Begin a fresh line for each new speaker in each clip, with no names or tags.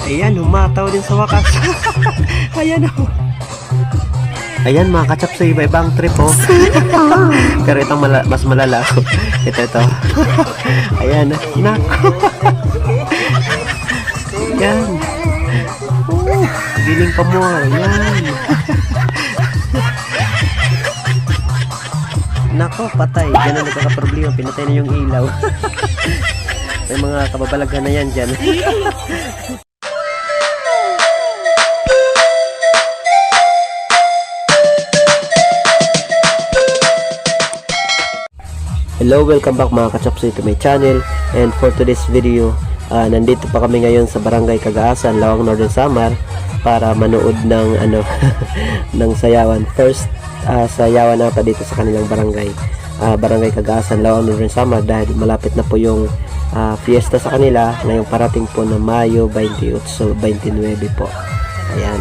Ayan, humataw din sa wakas. Ayan o. Ayan mga kachapsoy, iba-ibang trip oh. Pero itong mas malala. Ito. Ayan, nako. Ayan. Giling pa mo. Ayan. Nako, patay. Ganun nagkakaproblema. Pinatay na yung ilaw. May mga kababalaghan na yan dyan. Hello, welcome back mga kachapsoy to my channel. And for today's video, nandito pa kami ngayon sa Barangay Cagaasan, Lawang Northern Samar para manood ng ng sayawan. First sayawan na pa dito sa kanilang barangay, Barangay Cagaasan, Lawang Northern Samar, dahil malapit na po yung fiesta sa kanila ngayong parating po na Mayo 28-29 po. Ayan.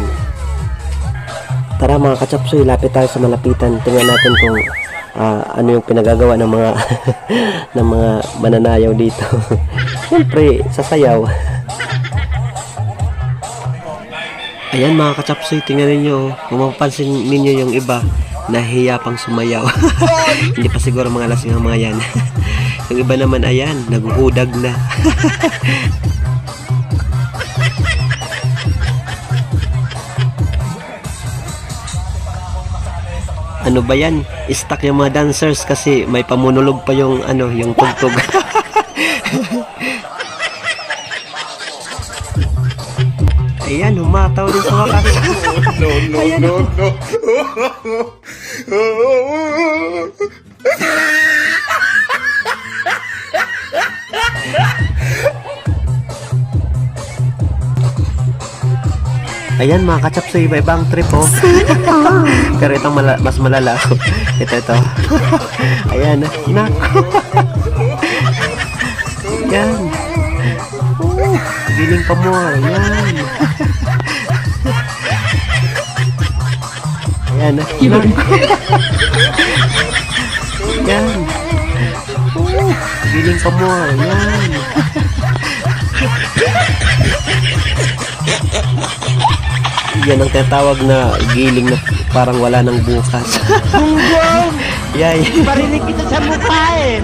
Tara mga kachapsoy, lapit tayo sa malapitan. Tingnan natin kung ano yung pinagagawa ng mga ng mga mananayaw dito. Siyempre sasayaw. Ayan mga kachapsoy, tingnan ninyo, kung mapapansin ninyo yung iba nahiya pang sumayaw. Hindi pa siguro mga lasing ang mga yan. Yung iba naman ayan, naghuhudag na. Ano ba yan? Stuck yung mga dancers kasi may pamunolog pa yung yung tugtog. Ayan, humataw din sa wakas. No. Ayan mga kachapsoy, iba-ibang trip oh. Pero itong mas malala. Ito. Ayan, nako. Ayan. Giling pa mo. Ayan. Ayan, nako. Ayan. Giling pa mo. Ayan. Yan ang tinatawag na giling na parang wala nang bukas. Yay.
Parinig kita sa mukha eh.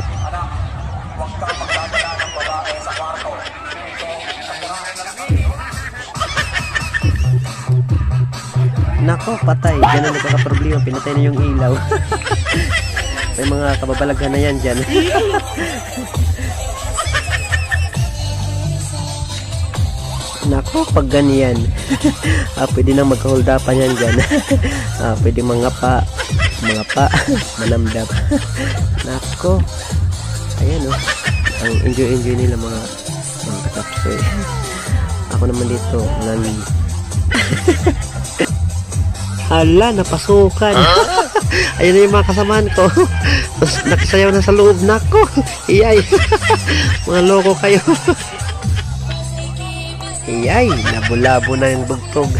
Nako, patay. Ganun nagkakaproblema. Pinatay na yung ilaw. May mga kababalaghan na yan dyan. Nako, pag ganyan. Pwede nang magka-holdapan yan dyan. Pwede mga pa, malamdap. Nako. Ayan oh. Ang enjoy nila mga katapsoy. Ako naman dito, hala, napasukan. Ayun na yung mga kasamaan ko. Tapos nakasayaw na sa loob. Nako, iyay. Mga loko kayo. Iyay, labo-labo na yung bugtog.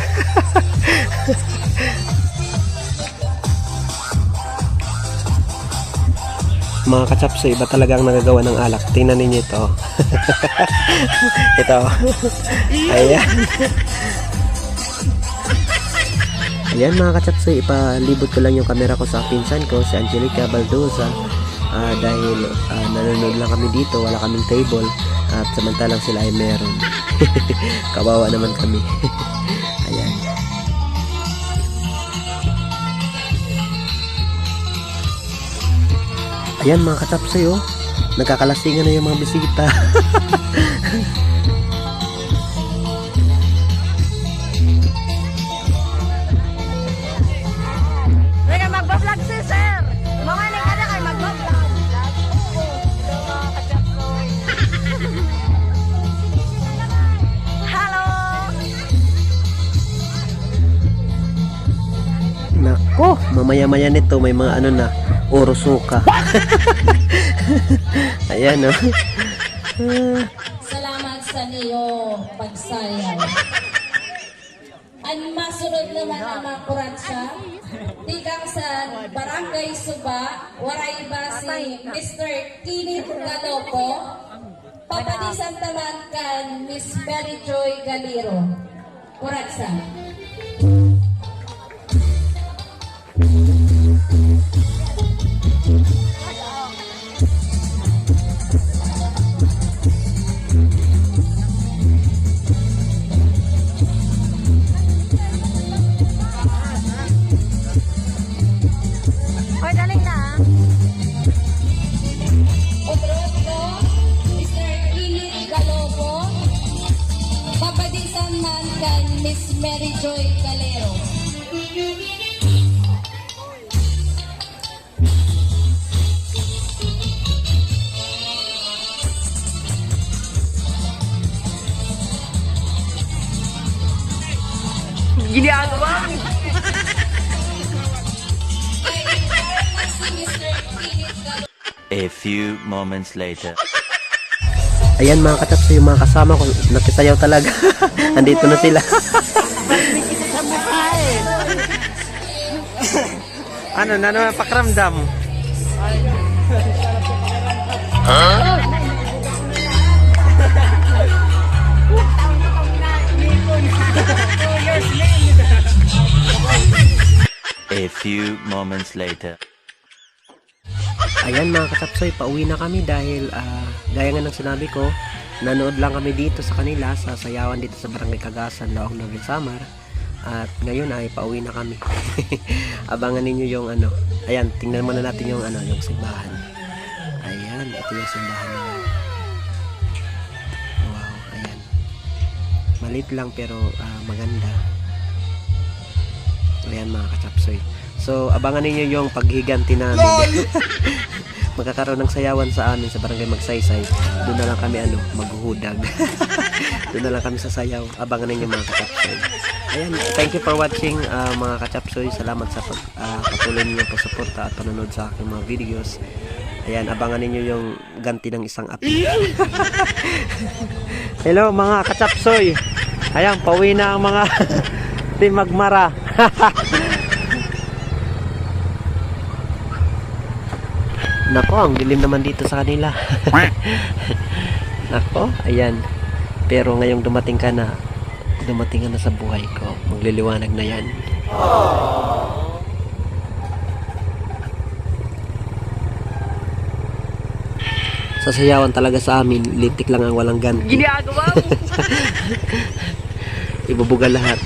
Mga kachapsoy, iba talaga ang nagagawa ng alak. Tingnan ninyo ito. Ito. Ayan. Ayan mga kachapsoy, ipalibot ko lang yung camera ko sa pinsan ko, si Angelica Baldoza. Dahil nanonood lang kami dito, wala kaming table. At samantalang sila ay meron. Kawawa naman kami. Ayan. Ayan mga katapsoy oh. Nagkakalasingan na yung mga bisita.
Teka, magbablog si sir. Mga nagkada kayo magbablog.
Nako, mamaya-maya nito may mga na orosuka. Ayan oh.
Salamat sa niyo pagsayaw. Ang masunod naman ang mga kuransya, tikang sa Barangay Suba, waray ba si Mr. Kinit Galopo, Papadisan taman kan Miss Mary Joy Galiro. Kuratsa.
Hoy, galing na ah.
Otro, Mr. Ilit Galobo. Papadisan man kan Miss Mary Joy Galero.
Ginagawa!
Si Mr. Ilit Galobo.
A few moments later.
Ayan mga katapso, yung mga kasama ko, nakisayaw talaga. Andito na sila. Ano na pakramdam?
A few moments later.
Ayan mga katapsoy, pauwi na kami dahil gaya nga ng sinabi ko, nanood lang kami dito sa kanila sa sayawan dito sa Barangay Cagasan, Laong Northern Samar. At ngayon ay pauwi na kami. Abangan ninyo yung ano. Ayan, tingnan muna natin yung ano, yung simbahan. Ayan, ito yung simbahan nila. Wow, ayan. Maliit lang pero maganda. Ayan mga katapsoy. So, abangan ninyo yung paghiganti namin. Magkakaroon ng sayawan sa amin sa Barangay Magsaysay. Doon na lang kami maghuhudag. Doon na lang kami sa sayaw. Abangan ninyo mga katapsoy. Ayan, thank you for watching mga katapsoy. Salamat sa patuloy ninyo pagsuporta at panonood sa aking mga videos. Ayan, abangan ninyo yung ganti ng isang api. Hello mga katapsoy. Ayan, pauwi na ang mga Team Magmara. Nako, ang dilim naman dito sa kanila. Nako, ayan. Pero ngayong dumating ka na sa buhay ko. Magliliwanag na yan. Sasayawan talaga sa amin, litik lang ang walang ganti.
Ginagawa mo.
Ibubuga lahat.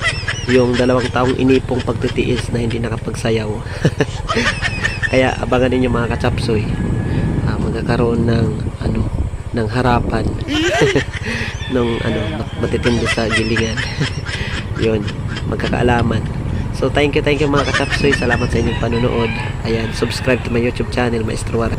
Yung 2 taong inipong pagtitiis na hindi nakapagsayaw. Kaya abangan ninyo mga katapsoy. Magkakaroon ng harapan. Nung matitindi sa gilingan. Yun, magkakaalaman. So thank you mga katapsoy. Salamat sa inyong panonood. Ayan, subscribe to my YouTube channel, Maestro Wara.